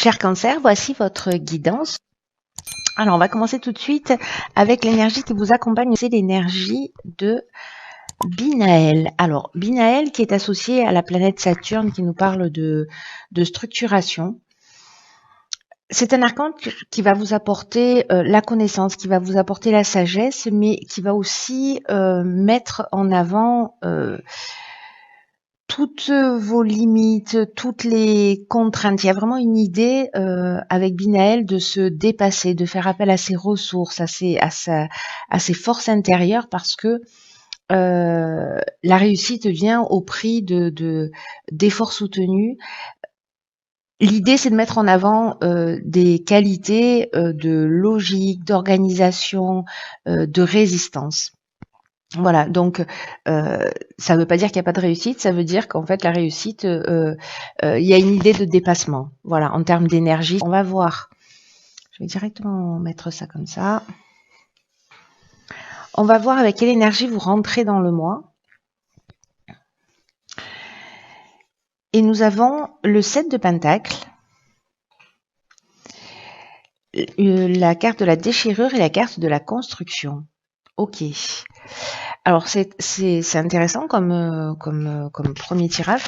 Cher Cancer, voici votre guidance. Alors, on va commencer tout de suite avec l'énergie qui vous accompagne. C'est l'énergie de Binaël. Alors, Binaël qui est associé à la planète Saturne qui nous parle de structuration. C'est un archange qui va vous apporter la connaissance, qui va vous apporter la sagesse, mais qui va aussi mettre en avant toutes vos limites, toutes les contraintes. Il y a vraiment une idée avec Binaël de se dépasser, de faire appel à ses ressources, à ses forces intérieures, parce que la réussite vient au prix d'efforts soutenus. L'idée, c'est de mettre en avant des qualités de logique, d'organisation, de résistance. Voilà, donc ça ne veut pas dire qu'il n'y a pas de réussite, ça veut dire qu'en fait la réussite, il y a une idée de dépassement. Voilà, en termes d'énergie, on va voir. Je vais directement mettre ça comme ça. On va voir avec quelle énergie vous rentrez dans le mois. Et nous avons le 7 de Pentacle, la carte de la déchirure et la carte de la construction. Ok. Alors c'est intéressant comme premier tirage,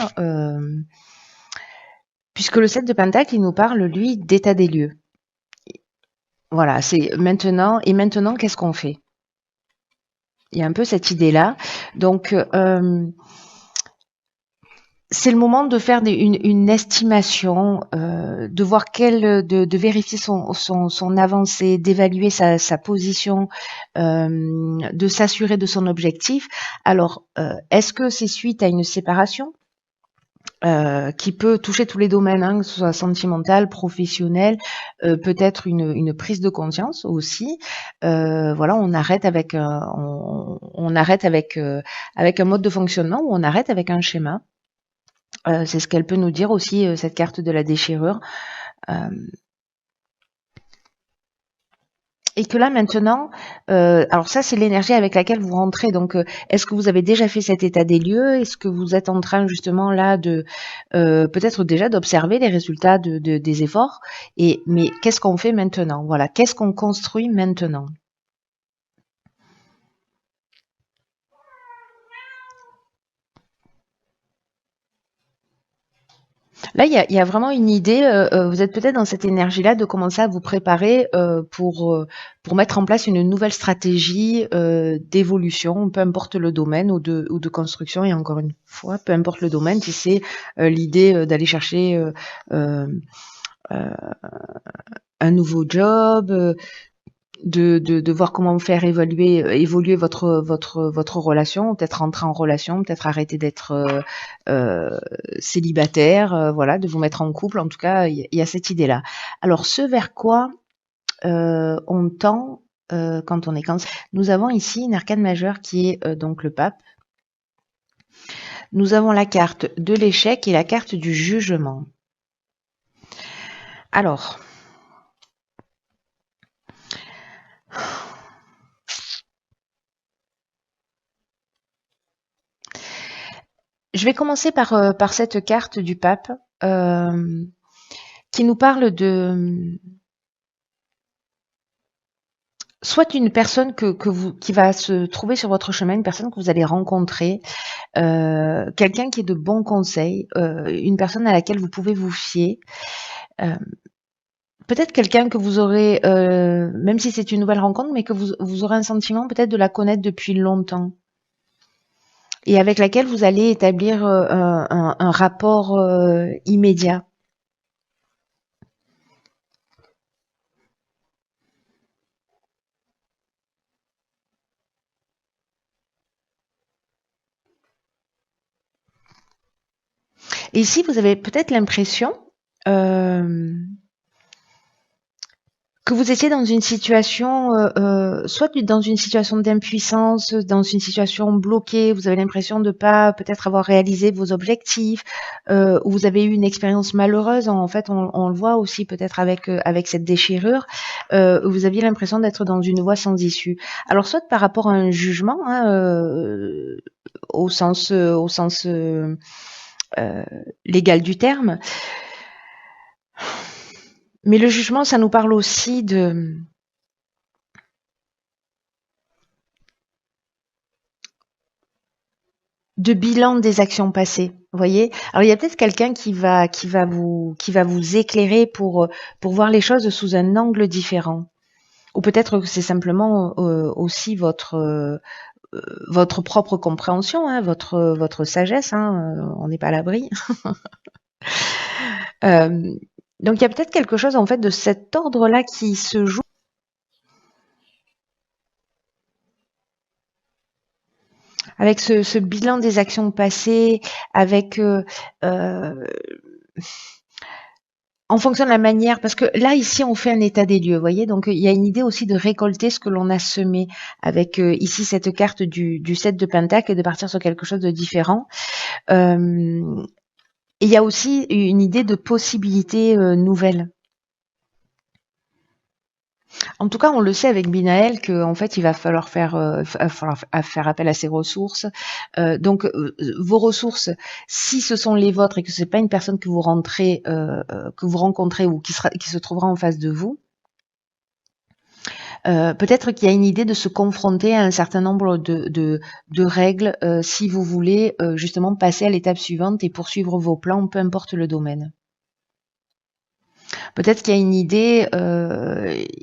puisque le 7 de Pentacle, il nous parle, lui, d'état des lieux. Voilà, c'est maintenant, et maintenant, qu'est-ce qu'on fait? Il y a un peu cette idée-là. Donc, c'est le moment de faire une estimation, de voir de vérifier son avancée, d'évaluer sa position, de s'assurer de son objectif. Alors, est-ce que c'est suite à une séparation qui peut toucher tous les domaines, hein, que ce soit sentimental, professionnel, peut-être une prise de conscience aussi. Voilà, on arrête avec avec un mode de fonctionnement, ou on arrête avec un schéma. C'est ce qu'elle peut nous dire aussi, cette carte de la déchirure. Et que là maintenant, alors ça c'est l'énergie avec laquelle vous rentrez. Donc, est-ce que vous avez déjà fait cet état des lieux? Est-ce que vous êtes en train justement là de peut-être déjà d'observer les résultats des efforts? Mais qu'est-ce qu'on fait maintenant? Voilà, qu'est-ce qu'on construit maintenant? Là, il y a vraiment une idée, vous êtes peut-être dans cette énergie-là de commencer à vous préparer pour mettre en place une nouvelle stratégie d'évolution, peu importe le domaine, ou de construction. Et encore une fois, peu importe le domaine, si c'est l'idée d'aller chercher un nouveau job, de voir comment faire évoluer votre relation, peut-être rentrer en relation, peut-être arrêter d'être célibataire, voilà, de vous mettre en couple. En tout cas, il y a cette idée-là. Alors, ce vers quoi on tend quand on est Cancer, nous avons ici une arcane majeure qui est donc le pape. Nous avons la carte de l'échec et la carte du jugement. Alors, je vais commencer par cette carte du pape qui nous parle de soit une personne qui va se trouver sur votre chemin, une personne que vous allez rencontrer, quelqu'un qui est de bons conseils, une personne à laquelle vous pouvez vous fier. Peut-être quelqu'un que vous aurez, même si c'est une nouvelle rencontre, mais que vous aurez un sentiment peut-être de la connaître depuis longtemps. Et avec laquelle vous allez établir un rapport immédiat. Et ici, vous avez peut-être l'impression que vous étiez dans une situation, soit dans une situation d'impuissance, dans une situation bloquée, vous avez l'impression de pas peut-être avoir réalisé vos objectifs, ou vous avez eu une expérience malheureuse. En fait, on le voit aussi peut-être avec cette déchirure, vous aviez l'impression d'être dans une voie sans issue. Alors, soit par rapport à un jugement, hein, au sens légal du terme, Mais le jugement, ça nous parle aussi de bilan des actions passées. Vous voyez? Alors il y a peut-être quelqu'un qui va vous éclairer pour voir les choses sous un angle différent. Ou peut-être que c'est simplement aussi votre propre compréhension, hein, votre sagesse, hein, on n'est pas à l'abri. Euh, donc il y a peut-être quelque chose en fait de cet ordre-là qui se joue avec ce bilan des actions passées, avec en fonction de la manière, parce que là ici on fait un état des lieux, vous voyez, donc il y a une idée aussi de récolter ce que l'on a semé avec ici cette carte du 7 de Pentacle et de partir sur quelque chose de différent. Et il y a aussi une idée de possibilités nouvelles. En tout cas, on le sait avec Binaël qu'en fait, il va falloir faire appel à ses ressources. Donc, vos ressources, si ce sont les vôtres et que c'est pas une personne que vous que vous rencontrez ou qui se trouvera en face de vous, peut-être qu'il y a une idée de se confronter à un certain nombre de règles si vous voulez justement passer à l'étape suivante et poursuivre vos plans, peu importe le domaine. Peut-être qu'il y a une idée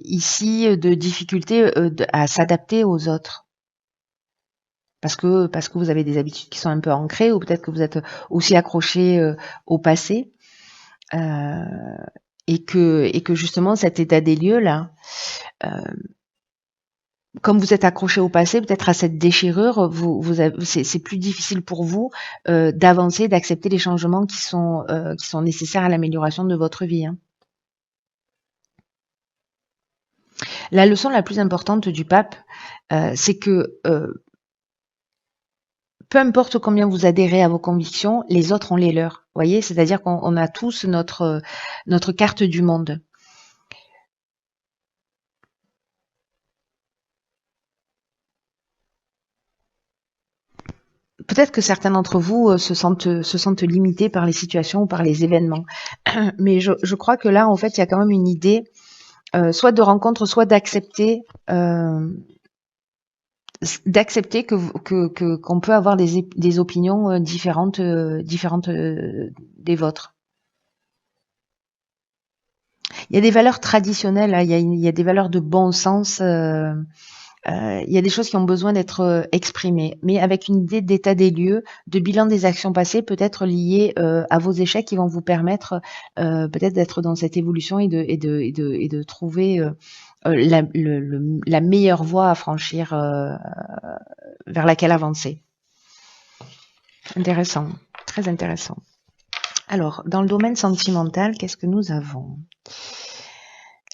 ici de difficulté à s'adapter aux autres. Parce que vous avez des habitudes qui sont un peu ancrées, ou peut-être que vous êtes aussi accroché au passé, euh, et que justement cet état des lieux là, euh, comme vous êtes accroché au passé, peut-être à cette déchirure, c'est plus difficile pour vous d'avancer, d'accepter les changements qui sont nécessaires à l'amélioration de votre vie. Hein. La leçon la plus importante du pape, c'est que peu importe combien vous adhérez à vos convictions, les autres ont les leurs. Vous voyez, c'est-à-dire qu'on a tous notre carte du monde. Peut-être que certains d'entre vous se sentent limités par les situations ou par les événements. Mais je crois que là, en fait, il y a quand même une idée, soit de rencontre, soit d'accepter qu'on peut avoir des opinions différentes des vôtres. Il y a des valeurs traditionnelles, hein, il y a des valeurs de bon sens. Il y a des choses qui ont besoin d'être exprimées, mais avec une idée d'état des lieux, de bilan des actions passées, peut-être liées à vos échecs, qui vont vous permettre peut-être d'être dans cette évolution et de trouver la meilleure voie à franchir vers laquelle avancer. Intéressant, très intéressant. Alors, dans le domaine sentimental, qu'est-ce que nous avons?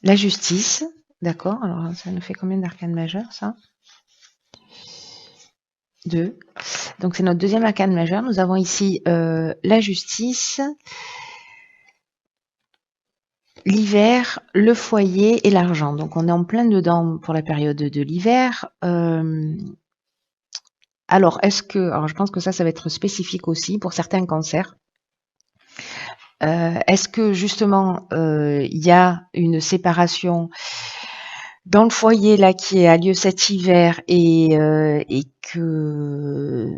La justice, d'accord. Alors, ça nous fait combien d'arcanes majeures, ça? 2. Donc, c'est notre deuxième arcane majeur. Nous avons ici la justice, l'hiver, le foyer et l'argent. Donc, on est en plein dedans pour la période de l'hiver. Alors, je pense que ça va être spécifique aussi pour certains cancers. Est-ce que justement, il y a une séparation dans le foyer là qui a lieu cet hiver et que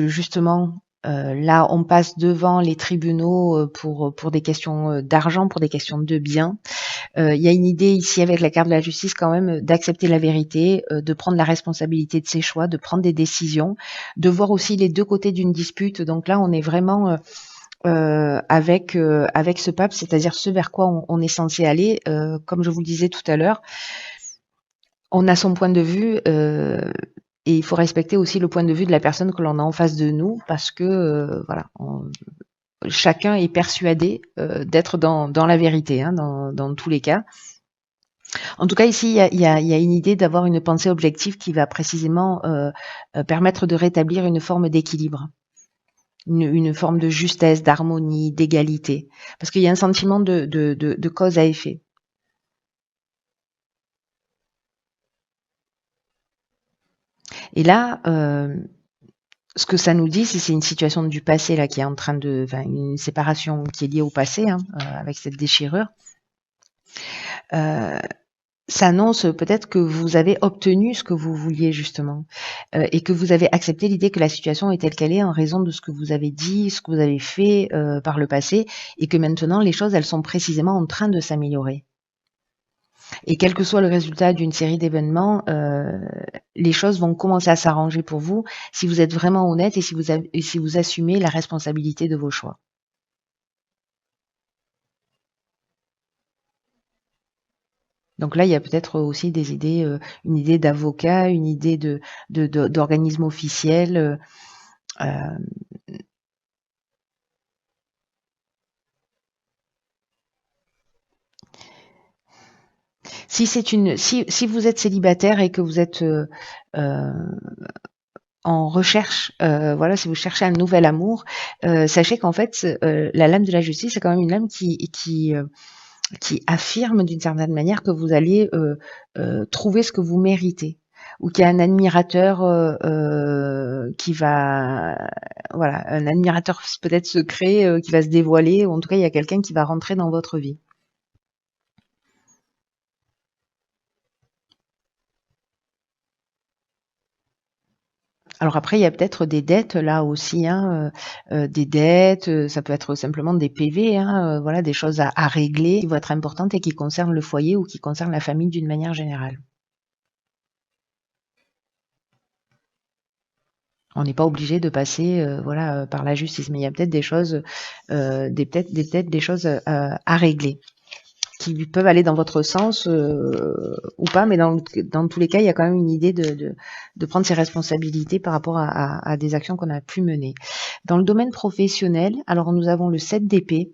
justement là on passe devant les tribunaux pour des questions d'argent, pour des questions de biens. Il y a une idée ici avec la carte de la justice quand même d'accepter la vérité, de prendre la responsabilité de ses choix, de prendre des décisions, de voir aussi les deux côtés d'une dispute. Donc là on est vraiment avec ce pape, c'est-à-dire ce vers quoi on est censé aller. Comme je vous le disais tout à l'heure, on a son point de vue et il faut respecter aussi le point de vue de la personne que l'on a en face de nous, parce que voilà, chacun est persuadé d'être dans la vérité, hein, dans tous les cas. En tout cas, ici, il y a une idée d'avoir une pensée objective qui va précisément permettre de rétablir une forme d'équilibre. Une forme de justesse, d'harmonie, d'égalité. Parce qu'il y a un sentiment de cause à effet. Et là, ce que ça nous dit, c'est une situation du passé là qui est en train de, enfin, une séparation qui est liée au passé, hein, avec cette déchirure. Euh, Ça annonce peut-être que vous avez obtenu ce que vous vouliez justement, et que vous avez accepté l'idée que la situation est telle qu'elle est en raison de ce que vous avez dit, ce que vous avez fait par le passé, et que maintenant les choses elles sont précisément en train de s'améliorer. Et quel que soit le résultat d'une série d'événements, les choses vont commencer à s'arranger pour vous si vous êtes vraiment honnête et si vous assumez la responsabilité de vos choix. Donc là, il y a peut-être aussi des idées, une idée d'avocat, une idée d'organisme officiel. Euh, si vous êtes célibataire et que vous êtes euh, en recherche, voilà, si vous cherchez un nouvel amour, sachez qu'en fait, la lame de la justice, c'est quand même une lame qui affirme d'une certaine manière que vous allez trouver ce que vous méritez, ou qu'il y a un admirateur qui va, voilà, un admirateur peut-être secret qui va se dévoiler, ou en tout cas il y a quelqu'un qui va rentrer dans votre vie. Alors après, il y a peut-être des dettes là aussi, hein, des dettes, ça peut être simplement des PV, hein, voilà, des choses à régler qui vont être importantes et qui concernent le foyer ou qui concernent la famille d'une manière générale. On n'est pas obligé de passer, voilà, par la justice, mais il y a peut-être des choses, peut-être des choses à régler qui peuvent aller dans votre sens ou pas, mais dans tous les cas, il y a quand même une idée de prendre ses responsabilités par rapport à des actions qu'on a pu mener. Dans le domaine professionnel, alors nous avons le 7 d'épée,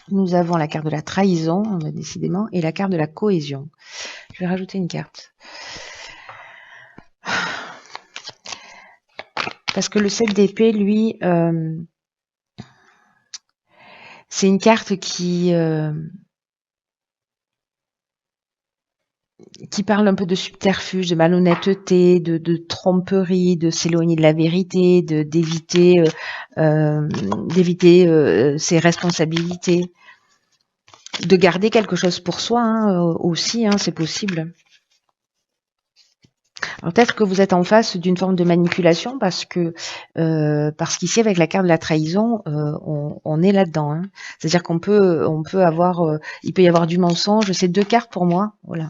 nous avons la carte de la trahison, décidément, et la carte de la cohésion. Je vais rajouter une carte. Parce que le 7 d'épée, lui, c'est une carte qui parle un peu de subterfuge, de malhonnêteté, de tromperie, de s'éloigner de la vérité, d'éviter ses responsabilités, de garder quelque chose pour soi hein, aussi, hein, c'est possible. Alors peut-être que vous êtes en face d'une forme de manipulation parce qu'ici avec la carte de la trahison, on est là-dedans. Hein. C'est-à-dire on peut avoir, il peut y avoir du mensonge. C'est deux cartes pour moi, voilà.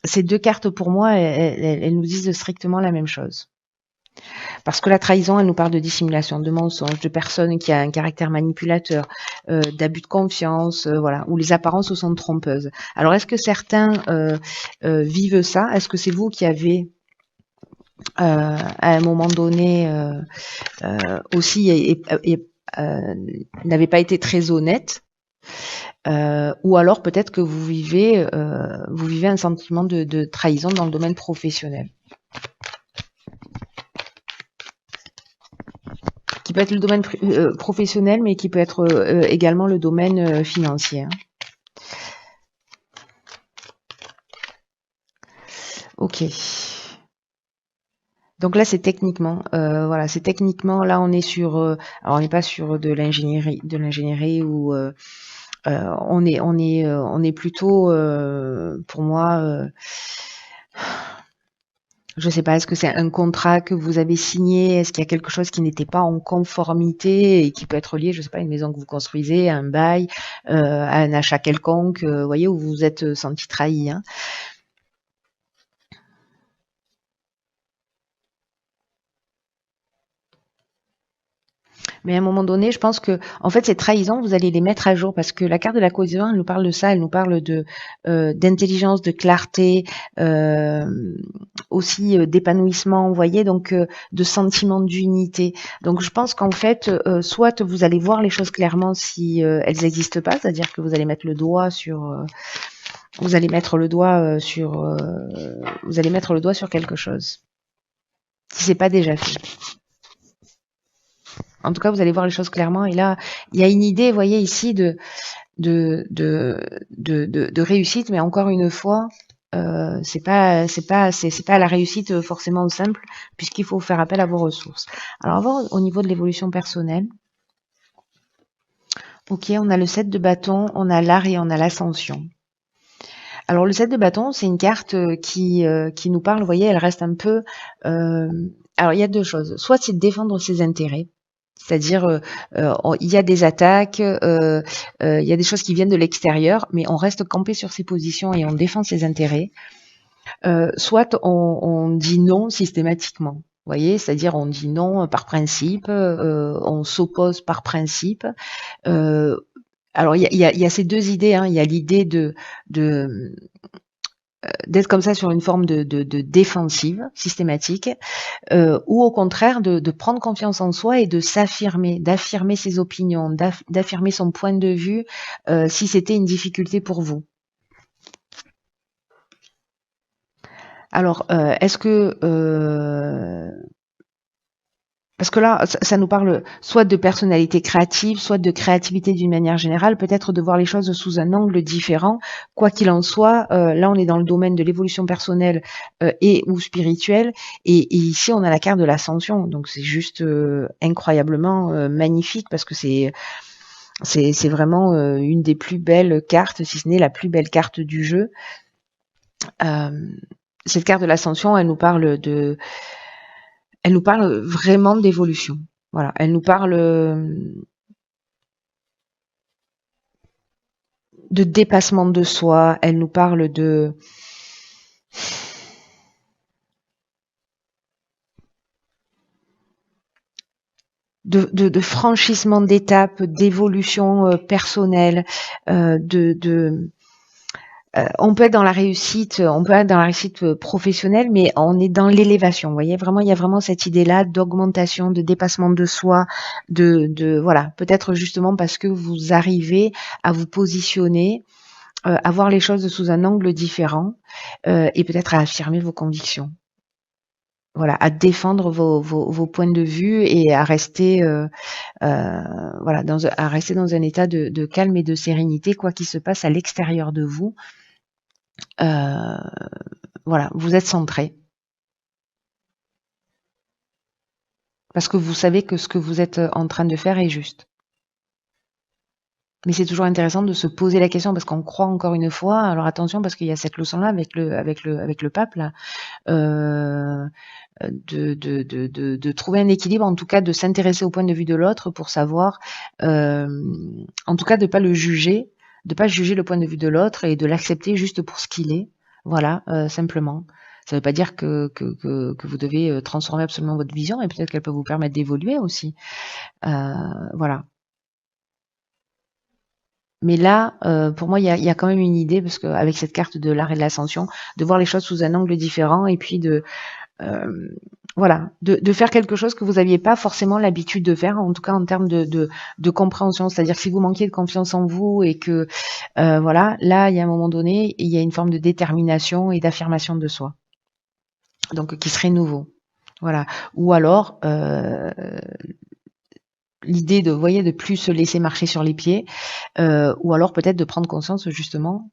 Ces deux cartes pour moi, elles nous disent strictement la même chose. Parce que la trahison, elle nous parle de dissimulation, de mensonge, de personnes qui a un caractère manipulateur, d'abus de confiance, voilà, où les apparences sont trompeuses. Alors, est-ce que certains vivent ça? Est-ce que c'est vous qui avez à un moment donné aussi n'avez pas été très honnête? Ou alors peut-être que vous vivez un sentiment de trahison dans le domaine professionnel, qui peut être le domaine professionnel, mais qui peut être également le domaine financier. Hein. Ok. Donc là, c'est techniquement, voilà, c'est techniquement. Là, on est sur, alors on n'est pas sur de l'ingénierie ou on est plutôt, pour moi, je sais pas, est-ce que c'est un contrat que vous avez signé? Est-ce qu'il y a quelque chose qui n'était pas en conformité et qui peut être lié, je sais pas, à une maison que vous construisez, à un bail, à un achat quelconque, voyez, où vous vous êtes senti trahi, hein? Mais à un moment donné, je pense que, en fait, ces trahisons, vous allez les mettre à jour parce que la carte de la cohésion, elle nous parle de ça, elle nous parle d'intelligence, de clarté, euh, aussi d'épanouissement, vous voyez, donc de sentiment d'unité. Donc, je pense qu'en fait, soit vous allez voir les choses clairement si elles n'existent pas, c'est-à-dire que vous allez mettre le doigt sur, vous allez mettre le doigt vous allez mettre le doigt sur quelque chose, si c'est pas déjà fait. En tout cas, vous allez voir les choses clairement. Et là, il y a une idée, vous voyez, ici, de réussite, mais encore une fois, c'est pas la réussite forcément simple, puisqu'il faut faire appel à vos ressources. Alors, on va voir au niveau de l'évolution personnelle. Ok, on a le 7 de bâton, on a l'art et on a l'ascension. Alors le 7 de bâton, c'est une carte qui nous parle, vous voyez, elle reste un peu... alors il y a deux choses. Soit c'est de défendre ses intérêts, c'est-à-dire il y a des attaques, il y a des choses qui viennent de l'extérieur, mais on reste campé sur ses positions et on défend ses intérêts. Soit on dit non systématiquement. Vous voyez, c'est-à-dire on dit non par principe, on s'oppose par principe. Alors il y a ces deux idées. Hein. Il y a l'idée d'être comme ça sur une forme de défensive systématique, ou au contraire de prendre confiance en soi et de s'affirmer, d'affirmer ses opinions, d'affirmer son point de vue, si c'était une difficulté pour vous. Alors, est-ce que parce que là, ça nous parle soit de personnalité créative, soit de créativité d'une manière générale, peut-être de voir les choses sous un angle différent. Quoi qu'il en soit, là, on est dans le domaine de l'évolution personnelle et ou spirituelle. Et ici, on a la carte de l'ascension. Donc, c'est juste incroyablement magnifique parce que c'est vraiment une des plus belles cartes, si ce n'est la plus belle carte du jeu. Cette carte de l'ascension, elle nous parle vraiment d'évolution. Voilà, elle nous parle de dépassement de soi, elle nous parle de franchissement d'étapes, d'évolution personnelle, on peut être dans la réussite, professionnelle, mais on est dans l'élévation. Vous voyez, vraiment, il y a vraiment cette idée-là d'augmentation, de dépassement de soi, voilà, peut-être justement parce que vous arrivez à vous positionner, à voir les choses sous un angle différent, et peut-être à affirmer vos convictions. Voilà, à défendre vos points de vue et à rester, voilà, à rester dans un état de calme et de sérénité, quoi qu'il se passe à l'extérieur de vous. Voilà, vous êtes centré. Parce que vous savez que ce que vous êtes en train de faire est juste. Mais c'est toujours intéressant de se poser la question parce qu'on croit encore une fois. Alors attention parce qu'il y a cette leçon-là avec le pape là, de trouver un équilibre, en tout cas de s'intéresser au point de vue de l'autre pour savoir, en tout cas de pas le juger, de pas juger le point de vue de l'autre et de l'accepter juste pour ce qu'il est. Voilà, simplement. Ça ne veut pas dire que vous devez transformer absolument votre vision, et peut-être qu'elle peut vous permettre d'évoluer aussi. Voilà. Mais là, pour moi, il y a quand même une idée, parce qu'avec cette carte de l'art et de l'ascension, de voir les choses sous un angle différent, et puis voilà, de faire quelque chose que vous n'aviez pas forcément l'habitude de faire, en tout cas en termes de compréhension. C'est-à-dire que si vous manquiez de confiance en vous et que, voilà, là, il y a un moment donné, il y a une forme de détermination et d'affirmation de soi. Donc, qui serait nouveau. Voilà. Ou alors, l'idée de, vous voyez, de plus se laisser marcher sur les pieds, ou alors peut-être de prendre conscience justement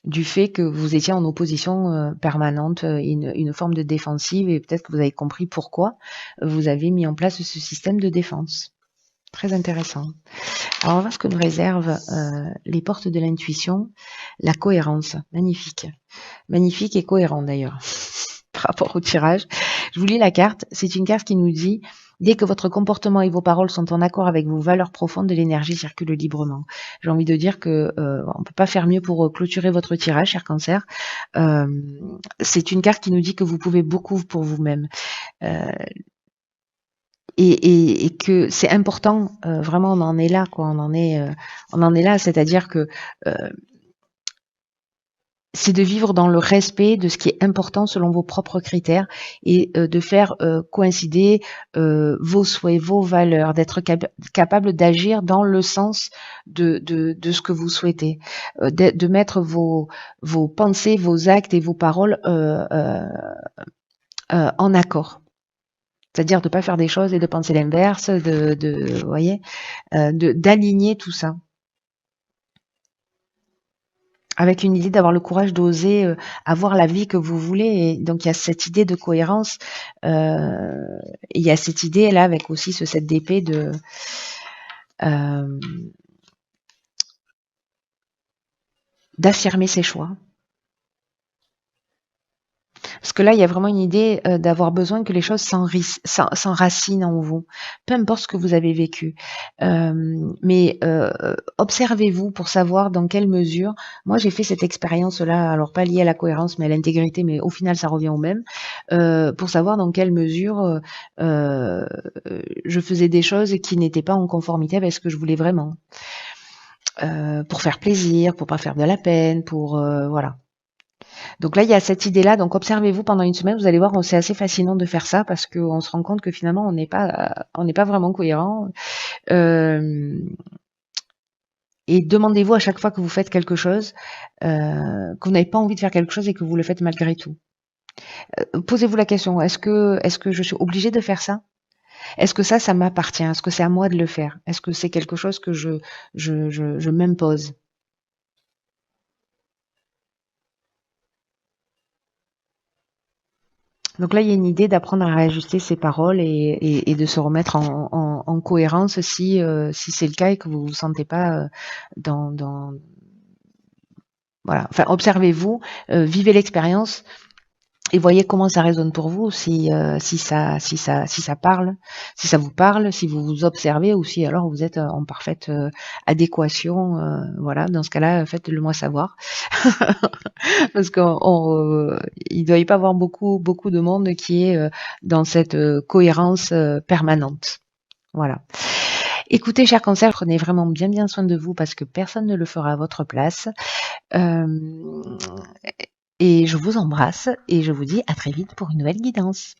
du fait que vous étiez en opposition permanente, une forme de défensive, et peut-être que vous avez compris pourquoi vous avez mis en place ce système de défense. Très intéressant. Alors on va voir ce que nous réservent les portes de l'intuition, la cohérence. Magnifique. Magnifique et cohérent d'ailleurs. Par rapport au tirage. Je vous lis la carte. C'est une carte qui nous dit: dès que votre comportement et vos paroles sont en accord avec vos valeurs profondes, l'énergie circule librement. J'ai envie de dire que on peut pas faire mieux pour clôturer votre tirage, cher Cancer. C'est une carte qui nous dit que vous pouvez beaucoup pour vous-même. Et que c'est important, vraiment on en est là, quoi. On en est là, c'est-à-dire que c'est de vivre dans le respect de ce qui est important selon vos propres critères, et de faire coïncider vos souhaits, vos valeurs, d'être capable d'agir dans le sens de ce que vous souhaitez, de mettre vos pensées, vos actes et vos paroles en accord. C'est-à-dire de ne pas faire des choses et de penser l'inverse, vous voyez, d'aligner tout ça. avec une idée d'avoir le courage d'oser avoir la vie que vous voulez. Et donc il y a cette idée de cohérence, et il y a cette idée là avec aussi ce 7 d'épée euh, d'affirmer ses choix. Parce que là, il y a vraiment une idée d'avoir besoin que les choses s'enracinent en vous, peu importe ce que vous avez vécu. Mais observez-vous pour savoir dans quelle mesure. Moi, j'ai fait cette expérience-là, alors pas liée à la cohérence, mais à l'intégrité, mais au final, ça revient au même, pour savoir dans quelle mesure euh, je faisais des choses qui n'étaient pas en conformité avec ce que je voulais vraiment. Pour faire plaisir, pour pas faire de la peine, pour voilà. Donc là, il y a cette idée-là. Donc observez-vous pendant une semaine. Vous allez voir, c'est assez fascinant de faire ça parce qu'on se rend compte que finalement, on n'est pas vraiment cohérent. Euh, et demandez-vous à chaque fois que vous faites quelque chose, que vous n'avez pas envie de faire quelque chose et que vous le faites malgré tout. Posez-vous la question, est-ce que je suis obligée de faire ça? Est-ce que ça m'appartient? Est-ce que c'est à moi de le faire? Est-ce que c'est quelque chose que je m'impose? Donc là, il y a une idée d'apprendre à réajuster ses paroles et de se remettre en cohérence si c'est le cas et que vous vous sentez pas dans voilà. Enfin, observez-vous, vivez l'expérience et voyez comment ça résonne pour vous, si ça parle, si ça vous parle, si vous vous observez ou si alors vous êtes en parfaite adéquation. Voilà, dans ce cas-là, faites-le moi savoir. Parce qu'il doit y pas avoir beaucoup de monde qui est dans cette cohérence permanente. Voilà. Écoutez, chers cancer, prenez vraiment bien soin de vous parce que personne ne le fera à votre place. Euh, et je vous embrasse et je vous dis à très vite pour une nouvelle guidance.